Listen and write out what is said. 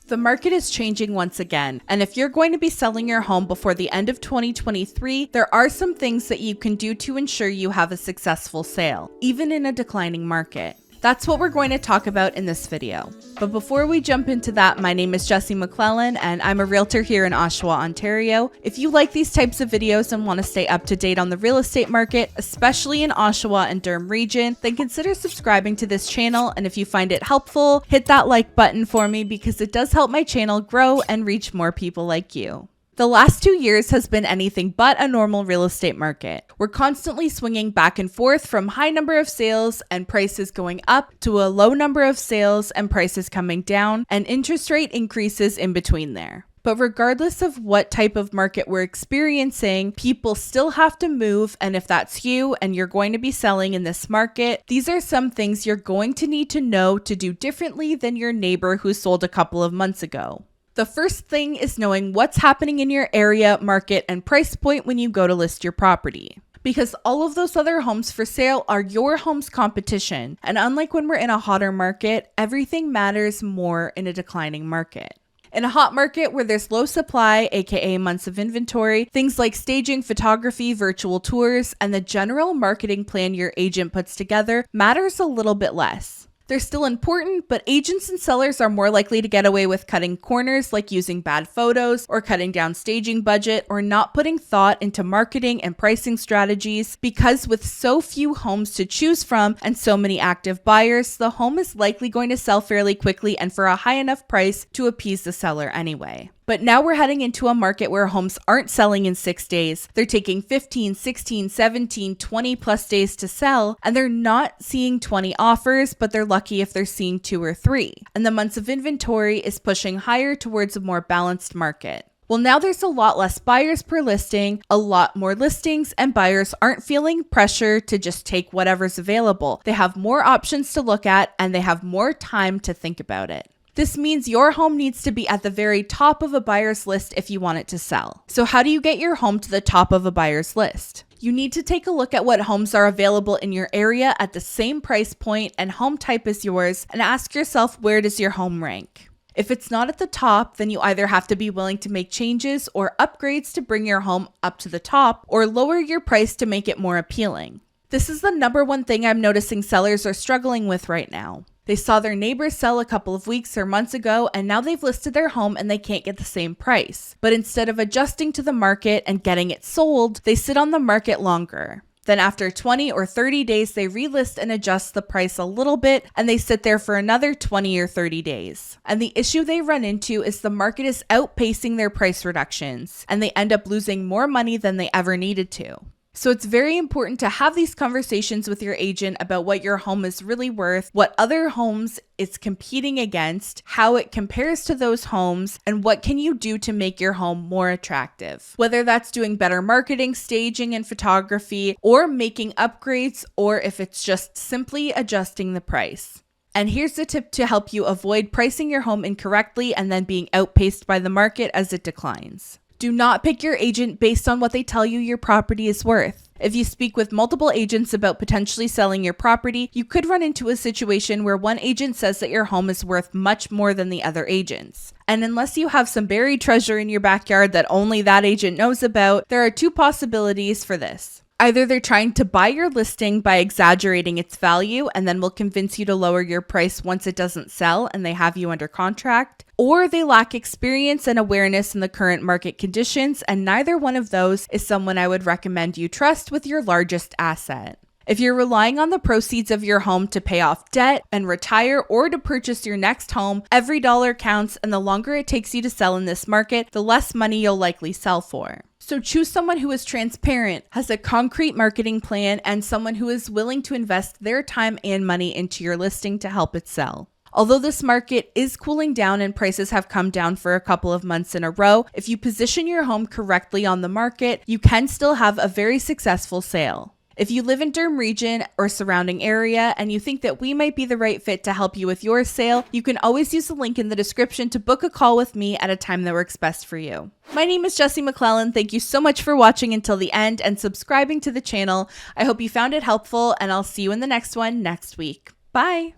The market is changing once again, and if you're going to be selling your home before the end of 2023, there are some things that you can do to ensure you have a successful sale, even in a declining market. That's what we're going to talk about in this video. But before we jump into that, my name is Jessie McClellan and I'm a realtor here in Oshawa, Ontario. If you like these types of videos and want to stay up to date on the real estate market, especially in Oshawa and Durham Region, then consider subscribing to this channel, and if you find it helpful, hit that like button for me because it does help my channel grow and reach more people like you. The last 2 years has been anything but a normal real estate market. We're constantly swinging back and forth from high number of sales and prices going up to a low number of sales and prices coming down, and interest rate increases in between there. But regardless of what type of market we're experiencing, people still have to move, and if that's you and you're going to be selling in this market, these are some things you're going to need to know to do differently than your neighbor who sold a couple of months ago. The first thing is knowing what's happening in your area, market, and price point when you go to list your property. Because all of those other homes for sale are your home's competition, and unlike when we're in a hotter market, everything matters more in a declining market. In a hot market where there's low supply, aka months of inventory, things like staging, photography, virtual tours, and the general marketing plan your agent puts together matters a little bit less. They're still important, but agents and sellers are more likely to get away with cutting corners like using bad photos or cutting down staging budget or not putting thought into marketing and pricing strategies, because with so few homes to choose from and so many active buyers, the home is likely going to sell fairly quickly and for a high enough price to appease the seller anyway. But now we're heading into a market where homes aren't selling in 6 days. They're taking 15, 16, 17, 20 plus days to sell, and they're not seeing 20 offers, but they're lucky if they're seeing 2 or 3. And the months of inventory is pushing higher towards a more balanced market. Well, now there's a lot less buyers per listing, a lot more listings, and buyers aren't feeling pressure to just take whatever's available. They have more options to look at, and they have more time to think about it. This means your home needs to be at the very top of a buyer's list if you want it to sell. So how do you get your home to the top of a buyer's list? You need to take a look at what homes are available in your area at the same price point and home type as yours, and ask yourself, where does your home rank? If it's not at the top, then you either have to be willing to make changes or upgrades to bring your home up to the top, or lower your price to make it more appealing. This is the number one thing I'm noticing sellers are struggling with right now. They saw their neighbors sell a couple of weeks or months ago, and now they've listed their home and they can't get the same price. But instead of adjusting to the market and getting it sold, they sit on the market longer. Then after 20 or 30 days, they relist and adjust the price a little bit, and they sit there for another 20 or 30 days. And the issue they run into is the market is outpacing their price reductions, and they end up losing more money than they ever needed to. So it's very important to have these conversations with your agent about what your home is really worth, what other homes it's competing against, how it compares to those homes, and what can you do to make your home more attractive. Whether that's doing better marketing, staging, and photography, or making upgrades, or if it's just simply adjusting the price. And here's the tip to help you avoid pricing your home incorrectly and then being outpaced by the market as it declines. Do not pick your agent based on what they tell you your property is worth. If you speak with multiple agents about potentially selling your property, you could run into a situation where one agent says that your home is worth much more than the other agents. And unless you have some buried treasure in your backyard that only that agent knows about, there are 2 possibilities for this. Either they're trying to buy your listing by exaggerating its value and then will convince you to lower your price once it doesn't sell and they have you under contract, or they lack experience and awareness in the current market conditions, and neither one of those is someone I would recommend you trust with your largest asset. If you're relying on the proceeds of your home to pay off debt and retire or to purchase your next home, every dollar counts, and the longer it takes you to sell in this market, the less money you'll likely sell for. So choose someone who is transparent, has a concrete marketing plan, and someone who is willing to invest their time and money into your listing to help it sell. Although this market is cooling down and prices have come down for a couple of months in a row, if you position your home correctly on the market, you can still have a very successful sale. If you live in Durham Region or surrounding area and you think that we might be the right fit to help you with your sale, you can always use the link in the description to book a call with me at a time that works best for you. My name is Jessie McClellan. Thank you so much for watching until the end and subscribing to the channel. I hope you found it helpful, and I'll see you in the next one next week. Bye!